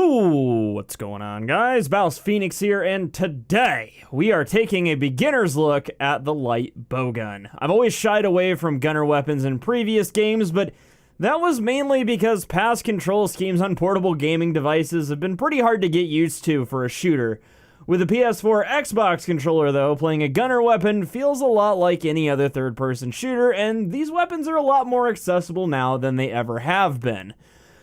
Yo, what's going on, guys? BouseFeenux here, and today we are taking a beginner's look at the Light Bowgun. I've always shied away from gunner weapons in previous games, but that was mainly because past control schemes on portable gaming devices have been pretty hard to get used to for a shooter. With the PS4 Xbox controller, though, playing a gunner weapon feels a lot like any other third-person shooter, and these weapons are a lot more accessible now than they ever have been.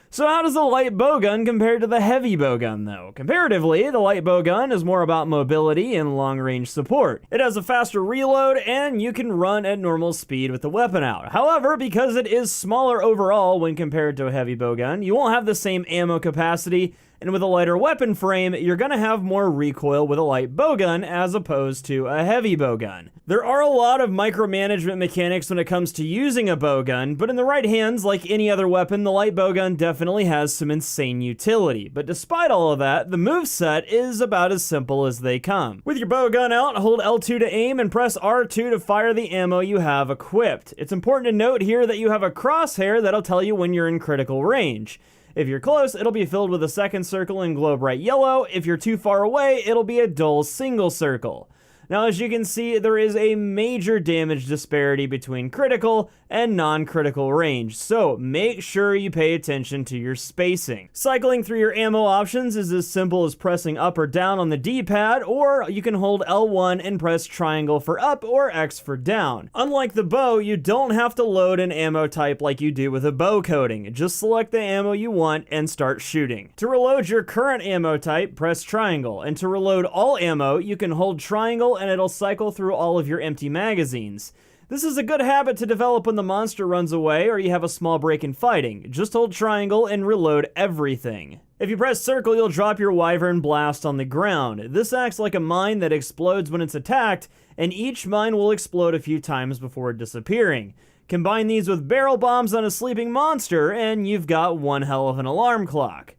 So how does the light bowgun compare to the heavy bowgun, though? Comparatively, the light bowgun is more about mobility and long-range support. It has a faster reload, and you can run at normal speed with the weapon out. However, because it is smaller overall when compared to a heavy bowgun, you won't have the same ammo capacity, and with a lighter weapon frame, you're gonna have more recoil with a light bowgun as opposed to a heavy bowgun. There are a lot of micromanagement mechanics when it comes to using a bowgun, but in the right hands, like any other weapon, the light bowgun definitely has some insane utility. But despite all of that, the moveset is about as simple as they come. With your bowgun out, hold L2 to aim and press R2 to fire the ammo you have equipped. It's important to note here that you have a crosshair that'll tell you when you're in critical range. If you're close, it'll be filled with a second circle and glow bright yellow. If you're too far away, it'll be a dull single circle. Now, as you can see, there is a major damage disparity between critical and non-critical range, so make sure you pay attention to your spacing. Cycling through your ammo options is as simple as pressing up or down on the D-pad, or you can hold L1 and press triangle for up or X for down. Unlike the bow, you don't have to load an ammo type like you do with a bow coating. Just select the ammo you want and start shooting. To reload your current ammo type, press triangle, and to reload all ammo, you can hold triangle and it'll cycle through all of your empty magazines. This is a good habit to develop when the monster runs away or you have a small break in fighting. Just hold triangle and reload everything. If you press circle, you'll drop your Wyvern Blast on the ground. This acts like a mine that explodes when it's attacked, and each mine will explode a few times before disappearing. Combine these with barrel bombs on a sleeping monster, and you've got one hell of an alarm clock.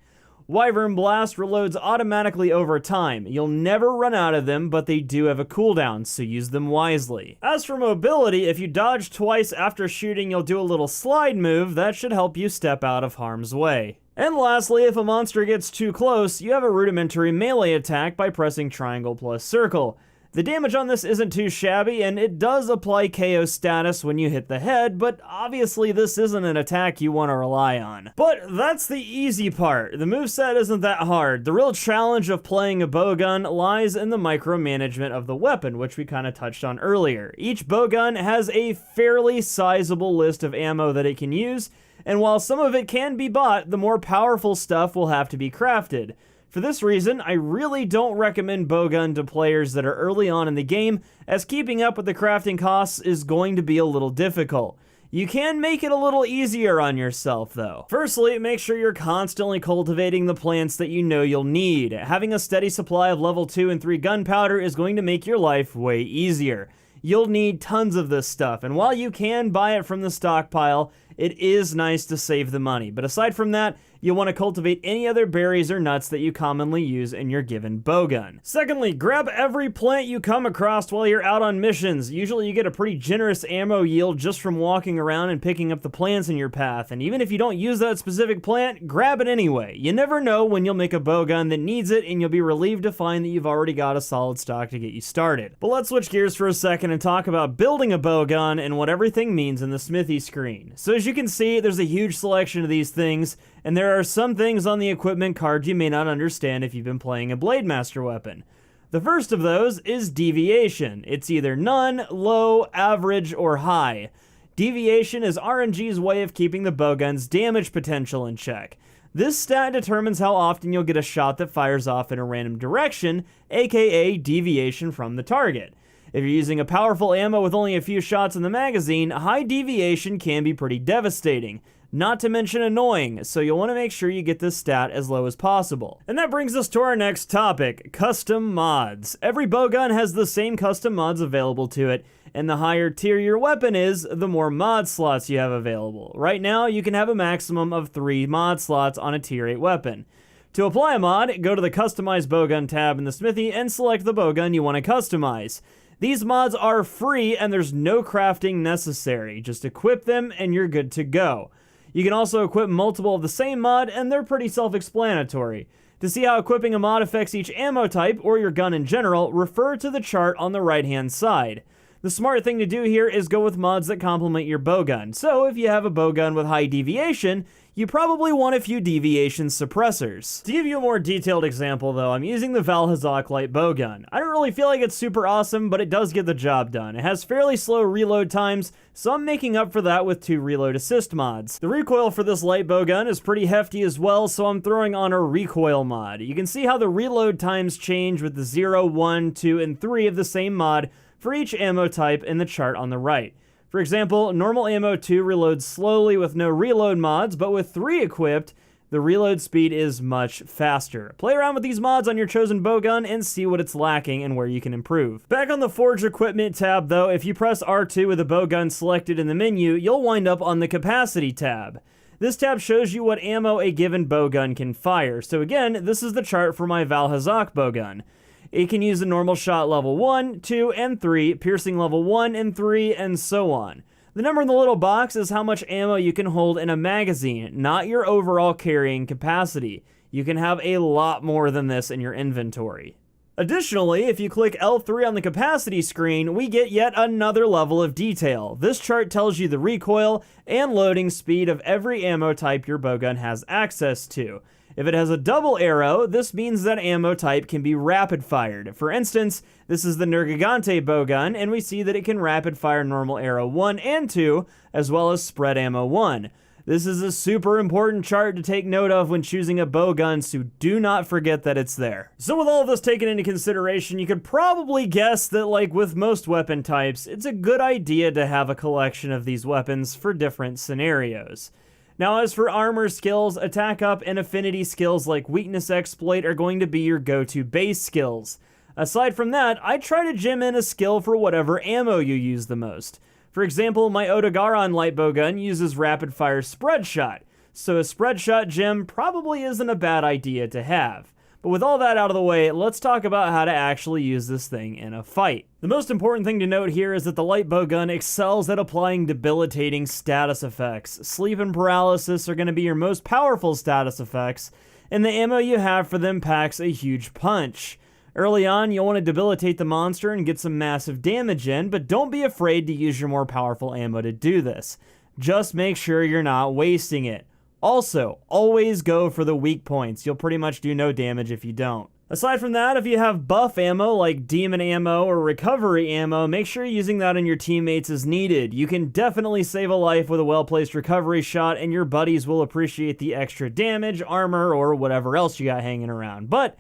Wyvern Blast reloads automatically over time. You'll never run out of them, but they do have a cooldown, so use them wisely. As for mobility, if you dodge twice after shooting, you'll do a little slide move that should help you step out of harm's way. And lastly, if a monster gets too close, you have a rudimentary melee attack by pressing triangle plus circle. The damage on this isn't too shabby, and it does apply KO status when you hit the head, but obviously this isn't an attack you want to rely on. But that's the easy part. The moveset isn't that hard. The real challenge of playing a bowgun lies in the micromanagement of the weapon, which we kind of touched on earlier. Each bowgun has a fairly sizable list of ammo that it can use, and while some of it can be bought, the more powerful stuff will have to be crafted. For this reason, I really don't recommend bowgun to players that are early on in the game, as keeping up with the crafting costs is going to be a little difficult. You can make it a little easier on yourself, though. Firstly, make sure you're constantly cultivating the plants that you know you'll need. Having a steady supply of level 2 and 3 gunpowder is going to make your life way easier. You'll need tons of this stuff, and while you can buy it from the stockpile, it is nice to save the money. But aside from that, you'll want to cultivate any other berries or nuts that you commonly use in your given bowgun. Secondly, grab every plant you come across while you're out on missions. Usually you get a pretty generous ammo yield just from walking around and picking up the plants in your path, and even if you don't use that specific plant, grab it anyway. You never know when you'll make a bowgun that needs it, and you'll be relieved to find that you've already got a solid stock to get you started. But let's switch gears for a second and talk about building a bowgun and what everything means in the smithy screen. So as you can see, there's a huge selection of these things, and there are some things on the equipment card you may not understand if you've been playing a Blade Master weapon. The first of those is deviation. It's either none, low, average, or high. Deviation is RNG's way of keeping the bowgun's damage potential in check. This stat determines how often you'll get a shot that fires off in a random direction, aka deviation from the target. If you're using a powerful ammo with only a few shots in the magazine, high deviation can be pretty devastating. Not to mention annoying, so you'll want to make sure you get this stat as low as possible. And that brings us to our next topic, custom mods. Every bowgun has the same custom mods available to it, and the higher tier your weapon is, the more mod slots you have available. Right now, you can have a maximum of 3 mod slots on a tier 8 weapon. To apply a mod, go to the Customize Bowgun tab in the smithy and select the bowgun you want to customize. These mods are free and there's no crafting necessary. Just equip them and you're good to go. You can also equip multiple of the same mod, and they're pretty self-explanatory. To see how equipping a mod affects each ammo type or your gun in general, refer to the chart on the right-hand side. The smart thing to do here is go with mods that complement your bowgun. So if you have a bowgun with high deviation, you probably want a few deviation suppressors. To give you a more detailed example though, I'm using the BouseFeenux Light Bowgun. I don't really feel like it's super awesome, but it does get the job done. It has fairly slow reload times, so I'm making up for that with 2 reload assist mods. The recoil for this light bowgun is pretty hefty as well, so I'm throwing on a recoil mod. You can see how the reload times change with the 0, 1, 2, and 3 of the same mod for each ammo type in the chart on the right. For example, normal ammo 2 reloads slowly with no reload mods, but with 3 equipped, the reload speed is much faster. Play around with these mods on your chosen bowgun and see what it's lacking and where you can improve. Back on the Forge Equipment tab though, if you press R2 with a bowgun selected in the menu, you'll wind up on the Capacity tab. This tab shows you what ammo a given bowgun can fire. So again, this is the chart for my BouseFeenux bowgun. It can use a normal shot level 1, 2, and 3, piercing level 1 and 3, and so on. The number in the little box is how much ammo you can hold in a magazine, not your overall carrying capacity. You can have a lot more than this in your inventory. Additionally, if you click L3 on the capacity screen, we get yet another level of detail. This chart tells you the recoil and loading speed of every ammo type your bowgun has access to. If it has a double arrow, this means that ammo type can be rapid fired. For instance, this is the Nergigante bowgun, and we see that it can rapid fire normal arrow 1 and 2, as well as spread ammo 1. This is a super important chart to take note of when choosing a bowgun, so do not forget that it's there. So with all of this taken into consideration, you could probably guess that like with most weapon types, it's a good idea to have a collection of these weapons for different scenarios. Now, as for armor skills, attack up and affinity skills like weakness exploit are going to be your go-to base skills. Aside from that, I try to gem in a skill for whatever ammo you use the most. For example, my Otogaron light bowgun uses rapid fire spread shot, so a spread shot gem probably isn't a bad idea to have. But with all that out of the way, let's talk about how to actually use this thing in a fight. The most important thing to note here is that the light bowgun excels at applying debilitating status effects. Sleep and paralysis are going to be your most powerful status effects, and the ammo you have for them packs a huge punch. Early on, you'll want to debilitate the monster and get some massive damage in, but don't be afraid to use your more powerful ammo to do this. Just make sure you're not wasting it. Also, always go for the weak points. You'll pretty much do no damage if you don't. Aside from that, if you have buff ammo like demon ammo or recovery ammo, make sure you're using that on your teammates as needed. You can definitely save a life with a well-placed recovery shot, and your buddies will appreciate the extra damage, armor, or whatever else you got hanging around. But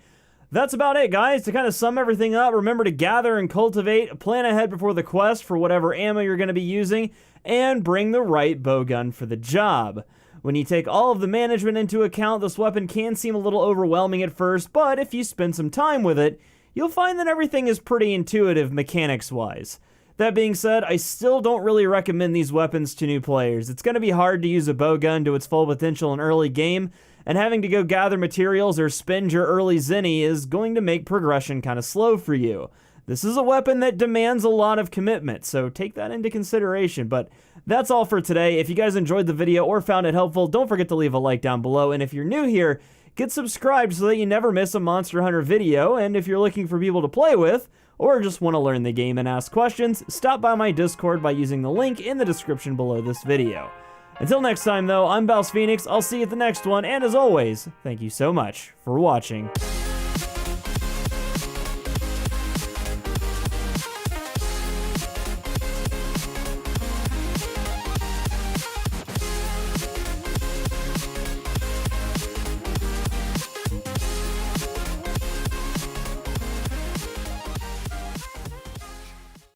that's about it, guys. To kind of sum everything up, remember to gather and cultivate, plan ahead before the quest for whatever ammo you're going to be using, and bring the right bowgun for the job. When you take all of the management into account, this weapon can seem a little overwhelming at first, but if you spend some time with it, you'll find that everything is pretty intuitive mechanics-wise. That being said, I still don't really recommend these weapons to new players. It's going to be hard to use a bowgun to its full potential in early game, and having to go gather materials or spend your early zenny is going to make progression kind of slow for you. This is a weapon that demands a lot of commitment, so take that into consideration. But that's all for today. If you guys enjoyed the video or found it helpful, don't forget to leave a like down below. And if you're new here, get subscribed so that you never miss a Monster Hunter video. And if you're looking for people to play with, or just want to learn the game and ask questions, stop by my Discord by using the link in the description below this video. Until next time though, I'm BouseFeenux, I'll see you at the next one, and as always, thank you so much for watching.